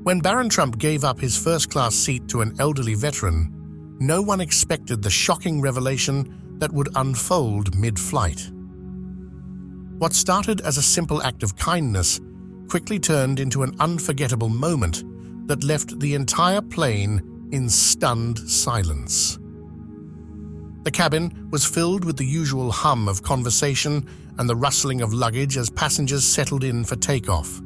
When Barron Trump gave up his first-class seat to an elderly veteran, no one expected the shocking revelation that would unfold mid-flight. What started as a simple act of kindness quickly turned into an unforgettable moment that left the entire plane in stunned silence. The cabin was filled with the usual hum of conversation and the rustling of luggage as passengers settled in for takeoff.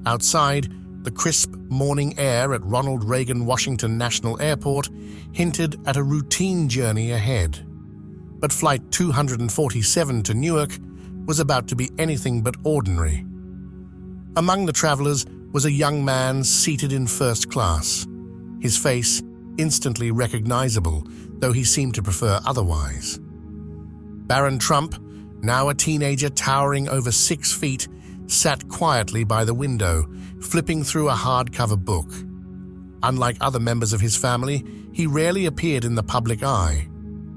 Outside, the crisp morning air at Ronald Reagan Washington National Airport hinted at a routine journey ahead. But Flight 247 to Newark was about to be anything but ordinary. Among the travelers was a young man seated in first class, his face instantly recognizable, though he seemed to prefer otherwise. Barron Trump, now a teenager towering over 6 feet, sat quietly by the window, flipping through a hardcover book. Unlike other members of his family, he rarely appeared in the public eye,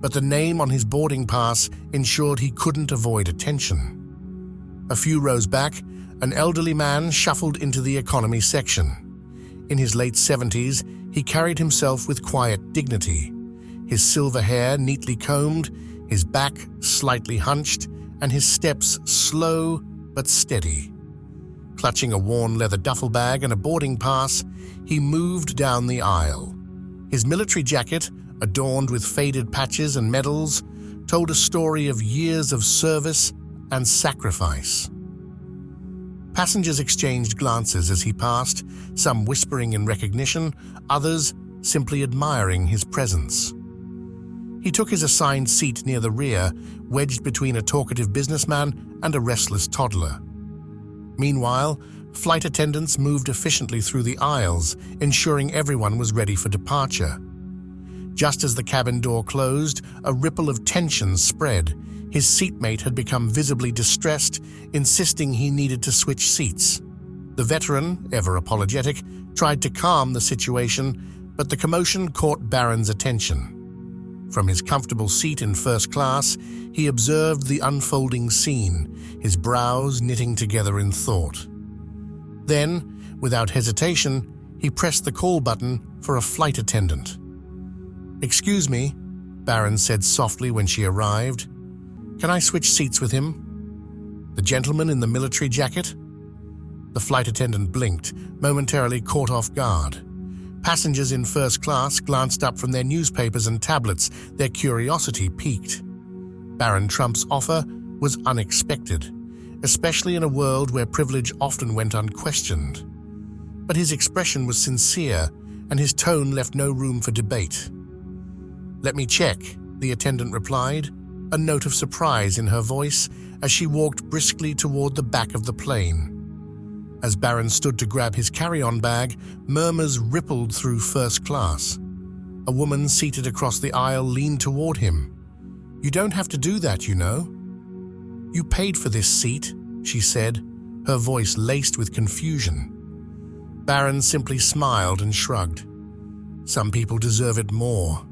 but the name on his boarding pass ensured he couldn't avoid attention. A few rows back, an elderly man shuffled into the economy section. In his late 70s, he carried himself with quiet dignity, his silver hair neatly combed, his back slightly hunched, and his steps slow but steady. Clutching a worn leather duffel bag and a boarding pass, he moved down the aisle. His military jacket, adorned with faded patches and medals, told a story of years of service and sacrifice. Passengers exchanged glances as he passed, some whispering in recognition, others simply admiring his presence. He took his assigned seat near the rear, wedged between a talkative businessman and a restless toddler. Meanwhile, flight attendants moved efficiently through the aisles, ensuring everyone was ready for departure. Just as the cabin door closed, a ripple of tension spread. His seatmate had become visibly distressed, insisting he needed to switch seats. The veteran, ever apologetic, tried to calm the situation, but the commotion caught Barron's attention. From his comfortable seat in first class, he observed the unfolding scene, his brows knitting together in thought. Then, without hesitation, he pressed the call button for a flight attendant. "Excuse me," Barron said softly when she arrived. "Can I switch seats with him?" "The gentleman in the military jacket?" The flight attendant blinked, momentarily caught off guard. Passengers in first class glanced up from their newspapers and tablets, their curiosity piqued. Barron Trump's offer was unexpected, especially in a world where privilege often went unquestioned. But his expression was sincere, and his tone left no room for debate. "Let me check," the attendant replied, a note of surprise in her voice as she walked briskly toward the back of the plane. As Barron stood to grab his carry-on bag, murmurs rippled through first class. A woman seated across the aisle leaned toward him. "You don't have to do that, you know." "You paid for this seat," she said, her voice laced with confusion. Barron simply smiled and shrugged. "Some people deserve it more."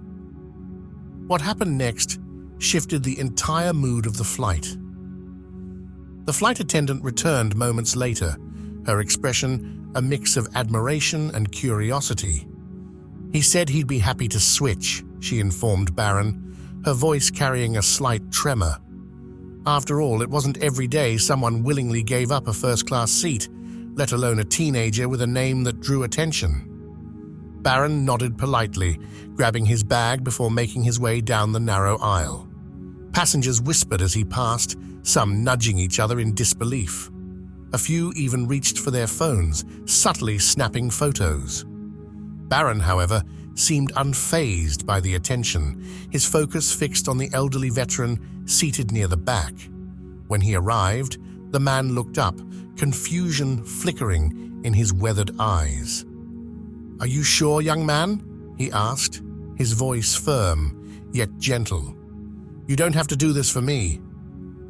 What happened next shifted the entire mood of the flight. The flight attendant returned moments later, her expression a mix of admiration and curiosity. "He said he'd be happy to switch," she informed Barron, her voice carrying a slight tremor. After all, it wasn't every day someone willingly gave up a first-class seat, let alone a teenager with a name that drew attention. Barron nodded politely, grabbing his bag before making his way down the narrow aisle. Passengers whispered as he passed, some nudging each other in disbelief. A few even reached for their phones, subtly snapping photos. Barron, however, seemed unfazed by the attention, his focus fixed on the elderly veteran seated near the back. When he arrived, the man looked up, confusion flickering in his weathered eyes. "Are you sure, young man?" he asked, his voice firm, yet gentle. "You don't have to do this for me."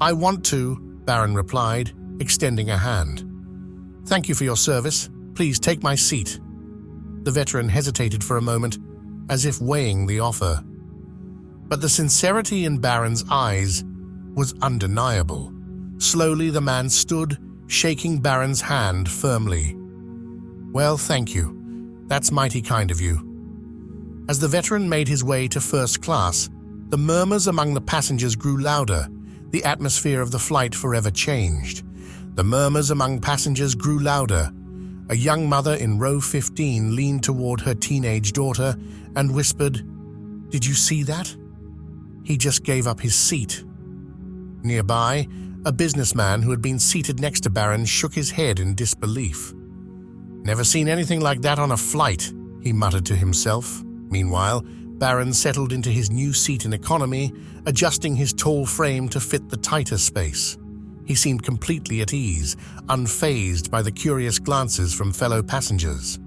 "I want to," Barron replied, extending a hand. "Thank you for your service. Please take my seat." The veteran hesitated for a moment, as if weighing the offer. But the sincerity in Barron's eyes was undeniable. Slowly the man stood, shaking Barron's hand firmly. Well, thank you. That's mighty kind of you. As the veteran made his way to first class, the murmurs among the passengers grew louder. The atmosphere of the flight forever changed. The murmurs among passengers grew louder. A young mother in row 15 leaned toward her teenage daughter and whispered, "Did you see that? He just gave up his seat." Nearby, a businessman who had been seated next to Barron shook his head in disbelief. "Never seen anything like that on a flight," he muttered to himself. Meanwhile, Barron settled into his new seat in economy, adjusting his tall frame to fit the tighter space. He seemed completely at ease, unfazed by the curious glances from fellow passengers.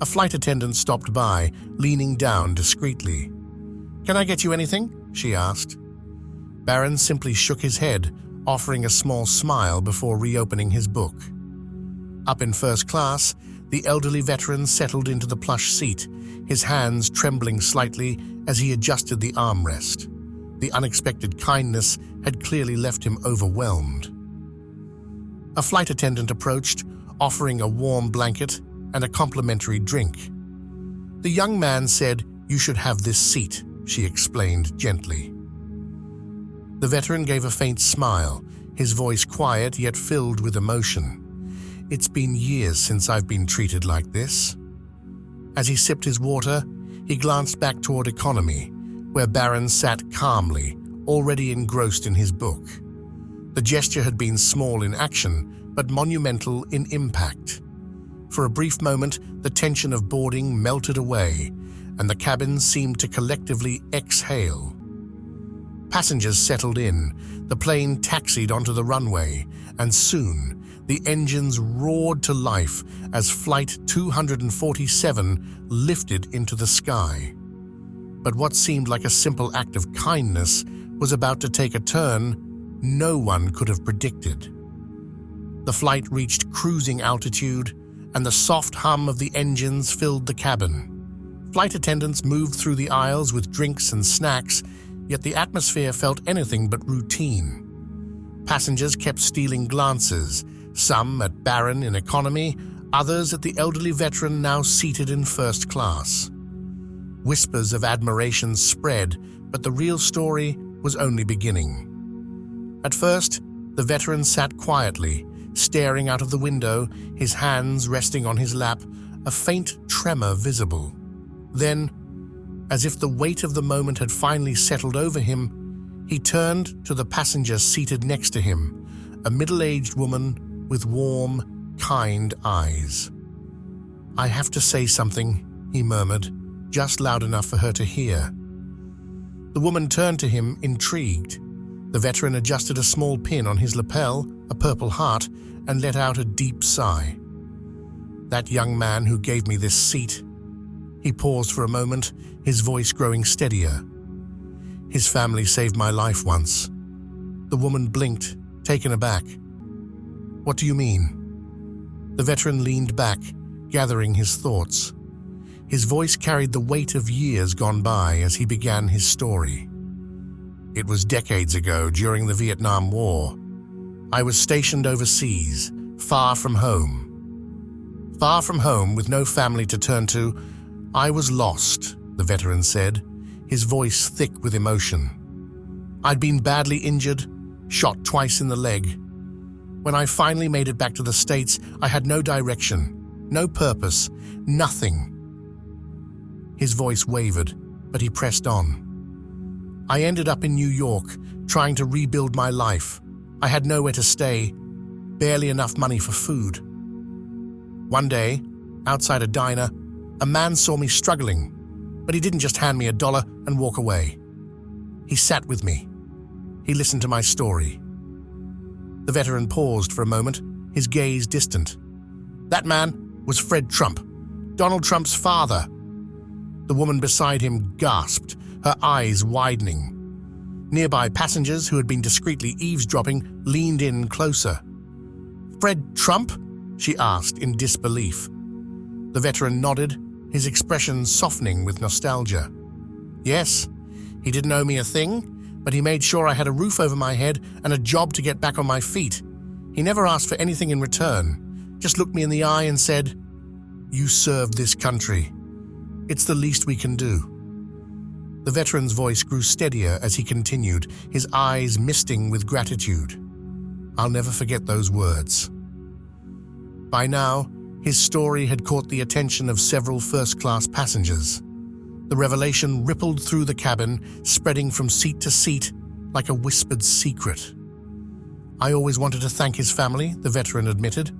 A flight attendant stopped by, leaning down discreetly. "Can I get you anything?" she asked. Barron simply shook his head, offering a small smile before reopening his book. Up in first class, the elderly veteran settled into the plush seat, his hands trembling slightly as he adjusted the armrest. The unexpected kindness had clearly left him overwhelmed. A flight attendant approached, offering a warm blanket and a complimentary drink. The young man said, "You should have this seat," she explained gently. The veteran gave a faint smile, his voice quiet yet filled with emotion. "It's been years since I've been treated like this." As he sipped his water, he glanced back toward economy, where Barron sat calmly, already engrossed in his book. The gesture had been small in action, but monumental in impact. For a brief moment, the tension of boarding melted away, and the cabin seemed to collectively exhale. Passengers settled in, the plane taxied onto the runway, and soon the engines roared to life as Flight 247 lifted into the sky. But what seemed like a simple act of kindness was about to take a turn no one could have predicted. The flight reached cruising altitude, and the soft hum of the engines filled the cabin. Flight attendants moved through the aisles with drinks and snacks, yet the atmosphere felt anything but routine. Passengers kept stealing glances, some at Barron in economy, others at the elderly veteran now seated in first class. Whispers of admiration spread, but the real story was only beginning. At first, the veteran sat quietly, staring out of the window, his hands resting on his lap, a faint tremor visible. Then, as if the weight of the moment had finally settled over him, he turned to the passenger seated next to him, a middle-aged woman with warm, kind eyes. "I have to say something," he murmured, just loud enough for her to hear. The woman turned to him, intrigued. The veteran adjusted a small pin on his lapel, a purple heart, and let out a deep sigh. "That young man who gave me this seat." He paused for a moment, his voice growing steadier. "His family saved my life once." The woman blinked, taken aback. "What do you mean?" The veteran leaned back, gathering his thoughts. His voice carried the weight of years gone by as he began his story. "It was decades ago, during the Vietnam War. I was stationed overseas, far from home. Far from home, with no family to turn to. I was lost," the veteran said, his voice thick with emotion. "I'd been badly injured, shot twice in the leg. When I finally made it back to the States, I had no direction, no purpose, nothing." His voice wavered, but he pressed on. "I ended up in New York, trying to rebuild my life. I had nowhere to stay, barely enough money for food. One day, outside a diner, a man saw me struggling, but he didn't just hand me $1 and walk away. He sat with me. He listened to my story." The veteran paused for a moment, his gaze distant. "That man was Fred Trump, Donald Trump's father." The woman beside him gasped, her eyes widening. Nearby passengers who had been discreetly eavesdropping leaned in closer. "Fred Trump?" she asked in disbelief. The veteran nodded, his expression softening with nostalgia. "Yes, he didn't owe me a thing, but he made sure I had a roof over my head and a job to get back on my feet. He never asked for anything in return, just looked me in the eye and said, You served this country. It's the least we can do." The veteran's voice grew steadier as he continued, his eyes misting with gratitude. I'll never forget those words. By now, his story had caught the attention of several first-class passengers. The revelation rippled through the cabin, spreading from seat to seat like a whispered secret. "I always wanted to thank his family," the veteran admitted,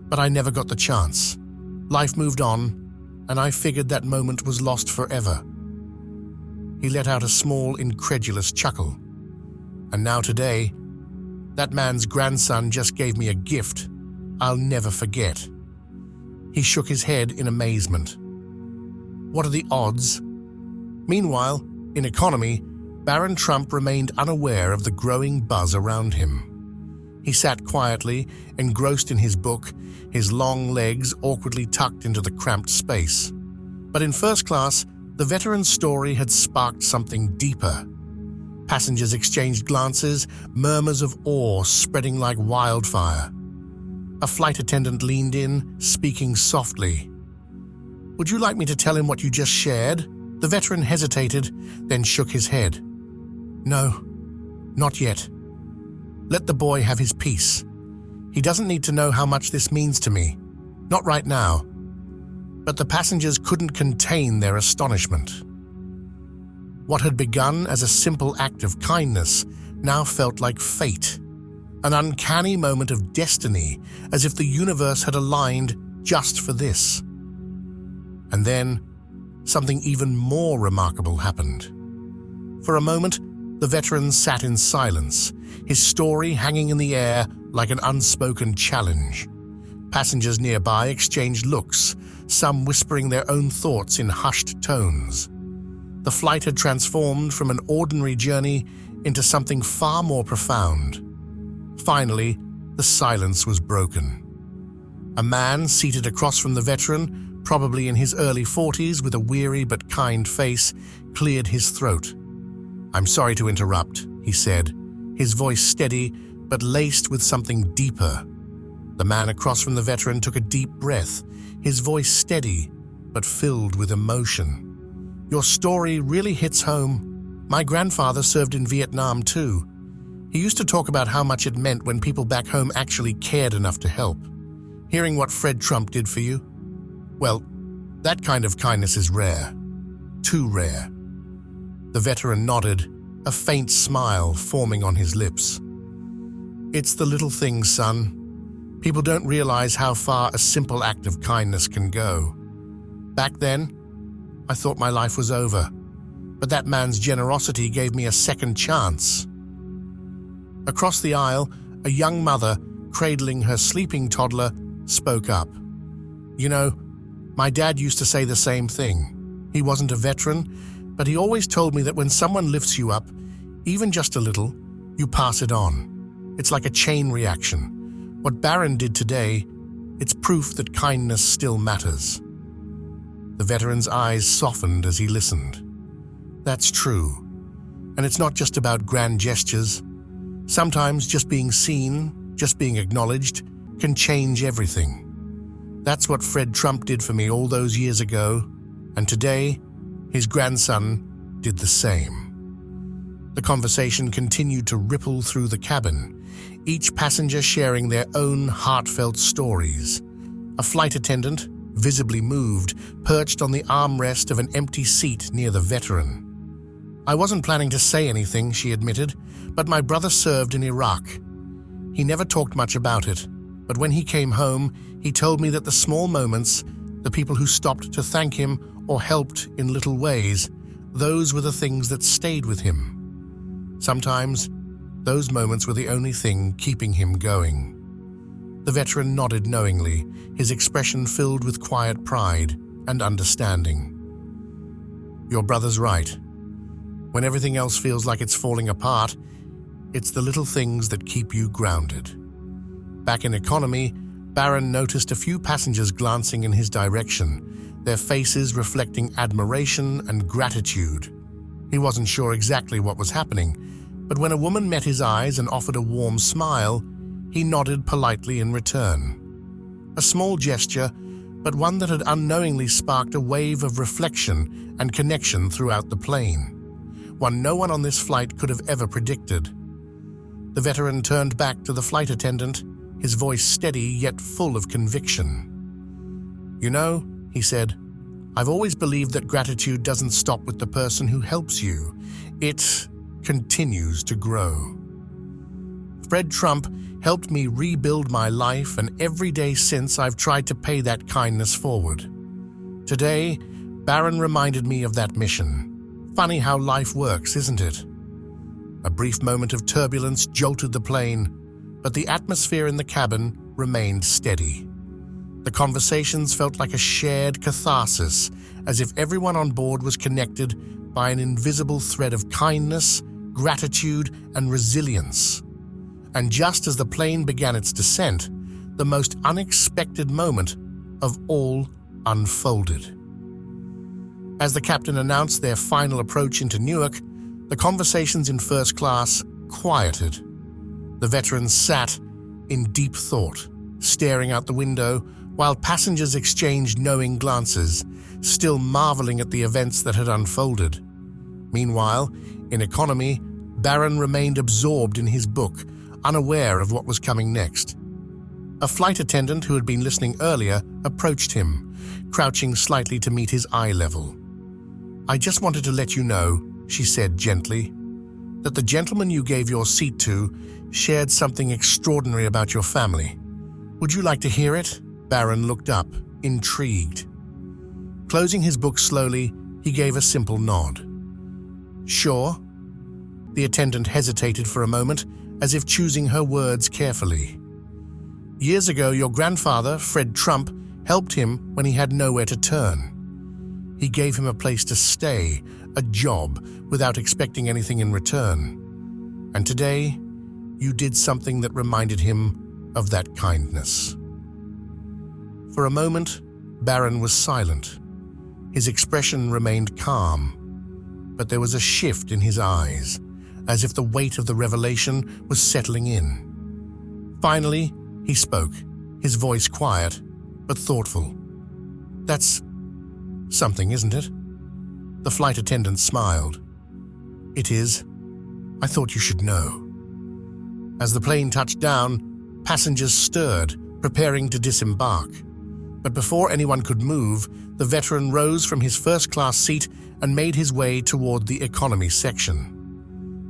"but I never got the chance. Life moved on, and I figured that moment was lost forever." He let out a small, incredulous chuckle. "And now today, that man's grandson just gave me a gift I'll never forget." He shook his head in amazement. What are the odds? Meanwhile, in economy, Barron Trump remained unaware of the growing buzz around him. He sat quietly, engrossed in his book, his long legs awkwardly tucked into the cramped space. But in first class, the veteran's story had sparked something deeper. Passengers exchanged glances, murmurs of awe spreading like wildfire. A flight attendant leaned in, speaking softly. "Would you like me to tell him what you just shared?" The veteran hesitated, then shook his head. "No, not yet. Let the boy have his peace. He doesn't need to know how much this means to me. Not right now." But the passengers couldn't contain their astonishment. What had begun as a simple act of kindness now felt like fate, an uncanny moment of destiny, as if the universe had aligned just for this. And then, something even more remarkable happened. For a moment, the veteran sat in silence, his story hanging in the air like an unspoken challenge. Passengers nearby exchanged looks, some whispering their own thoughts in hushed tones. The flight had transformed from an ordinary journey into something far more profound. Finally, the silence was broken. A man seated across from the veteran, probably in his early 40s with a weary but kind face, cleared his throat. "I'm sorry to interrupt," he said, his voice steady but laced with something deeper. The man across from the veteran took a deep breath, his voice steady but filled with emotion. "Your story really hits home. My grandfather served in Vietnam too. He used to talk about how much it meant when people back home actually cared enough to help. Hearing what Fred Trump did for you? Well, that kind of kindness is rare. Too rare." The veteran nodded, a faint smile forming on his lips. "It's the little things, son. People don't realize how far a simple act of kindness can go. Back then, I thought my life was over, but that man's generosity gave me a second chance." Across the aisle, a young mother, cradling her sleeping toddler, spoke up. "You know, my dad used to say the same thing. He wasn't a veteran, but he always told me that when someone lifts you up, even just a little, you pass it on. It's like a chain reaction. What Barron did today, it's proof that kindness still matters." The veteran's eyes softened as he listened. That's true. And it's not just about grand gestures. Sometimes just being seen, just being acknowledged, can change everything. That's what Fred Trump did for me all those years ago, and today, his grandson did the same. The conversation continued to ripple through the cabin, each passenger sharing their own heartfelt stories. A flight attendant, visibly moved, perched on the armrest of an empty seat near the veteran. "I wasn't planning to say anything," she admitted, "but my brother served in Iraq. He never talked much about it, but when he came home, he told me that the small moments, the people who stopped to thank him or helped in little ways, those were the things that stayed with him. Sometimes, those moments were the only thing keeping him going." The veteran nodded knowingly, his expression filled with quiet pride and understanding. "Your brother's right. When everything else feels like it's falling apart, it's the little things that keep you grounded." Back in economy, Barron noticed a few passengers glancing in his direction, their faces reflecting admiration and gratitude. He wasn't sure exactly what was happening, but when a woman met his eyes and offered a warm smile, he nodded politely in return. A small gesture, but one that had unknowingly sparked a wave of reflection and connection throughout the plane, one no one on this flight could have ever predicted. The veteran turned back to the flight attendant, his voice steady yet full of conviction. "You know," he said, "I've always believed that gratitude doesn't stop with the person who helps you. It continues to grow. Fred Trump helped me rebuild my life, and every day since I've tried to pay that kindness forward. Today, Barron reminded me of that mission. Funny how life works, isn't it?" A brief moment of turbulence jolted the plane, but the atmosphere in the cabin remained steady. The conversations felt like a shared catharsis, as if everyone on board was connected by an invisible thread of kindness, gratitude, and resilience. And just as the plane began its descent, the most unexpected moment of all unfolded. As the captain announced their final approach into Newark, the conversations in first class quieted. The veterans sat in deep thought, staring out the window, while passengers exchanged knowing glances, still marveling at the events that had unfolded. Meanwhile, in economy, Barron remained absorbed in his book, unaware of what was coming next. A flight attendant who had been listening earlier approached him, crouching slightly to meet his eye level. "I just wanted to let you know," she said gently, "that the gentleman you gave your seat to shared something extraordinary about your family. Would you like to hear it?" Barron looked up, intrigued. Closing his book slowly, he gave a simple nod. "Sure." The attendant hesitated for a moment, as if choosing her words carefully. "Years ago, your grandfather, Fred Trump, helped him when he had nowhere to turn. He gave him a place to stay, a job, without expecting anything in return. And today, you did something that reminded him of that kindness." For a moment, Barron was silent. His expression remained calm, but there was a shift in his eyes, as if the weight of the revelation was settling in. Finally, he spoke, his voice quiet but thoughtful. "That's something, isn't it?" The flight attendant smiled. "It is. I thought you should know." As the plane touched down, passengers stirred, preparing to disembark. But before anyone could move, the veteran rose from his first-class seat and made his way toward the economy section.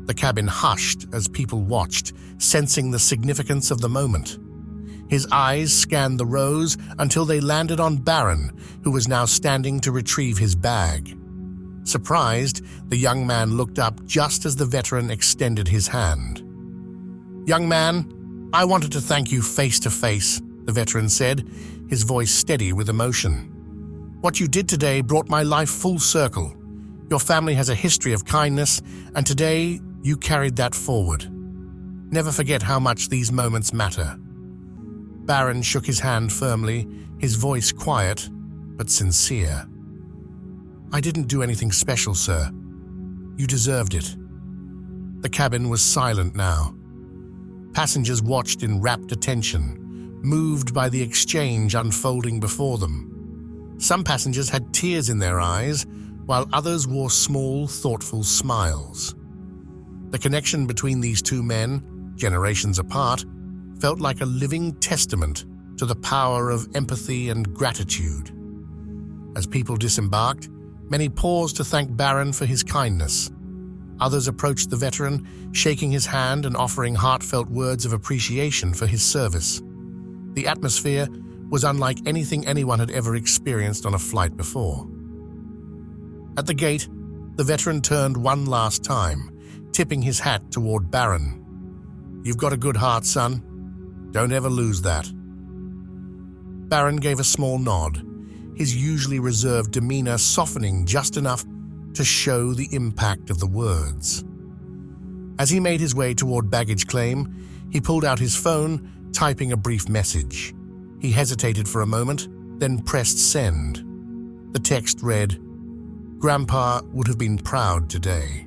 The cabin hushed as people watched, sensing the significance of the moment. His eyes scanned the rows until they landed on Barron, who was now standing to retrieve his bag. Surprised, the young man looked up just as the veteran extended his hand. "Young man, I wanted to thank you face to face," the veteran said, his voice steady with emotion. "What you did today brought my life full circle. Your family has a history of kindness, and today you carried that forward. Never forget how much these moments matter." Barron shook his hand firmly, his voice quiet but sincere. "I didn't do anything special, sir. You deserved it." The cabin was silent now. Passengers watched in rapt attention, moved by the exchange unfolding before them. Some passengers had tears in their eyes, while others wore small, thoughtful smiles. The connection between these two men, generations apart, felt like a living testament to the power of empathy and gratitude. As people disembarked, many paused to thank Barron for his kindness. Others approached the veteran, shaking his hand and offering heartfelt words of appreciation for his service. The atmosphere was unlike anything anyone had ever experienced on a flight before. At the gate, the veteran turned one last time, tipping his hat toward Barron. "You've got a good heart, son. Don't ever lose that." Barron gave a small nod, his usually reserved demeanor softening just enough to show the impact of the words. As he made his way toward baggage claim, he pulled out his phone, typing a brief message. He hesitated for a moment, then pressed send. The text read, "Grandpa would have been proud today."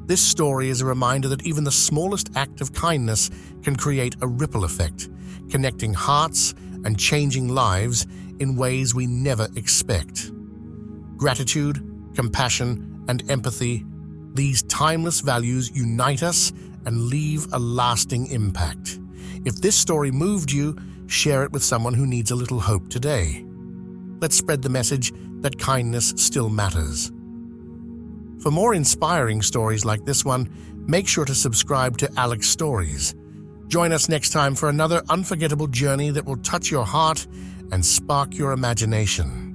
This story is a reminder that even the smallest act of kindness can create a ripple effect, connecting hearts and changing lives in ways we never expect. Gratitude, compassion, and empathy, these timeless values unite us and leave a lasting impact. If this story moved you, share it with someone who needs a little hope today. Let's spread the message that kindness still matters. For more inspiring stories like this one, make sure to subscribe to Alex Stories. Join us next time for another unforgettable journey that will touch your heart and spark your imagination.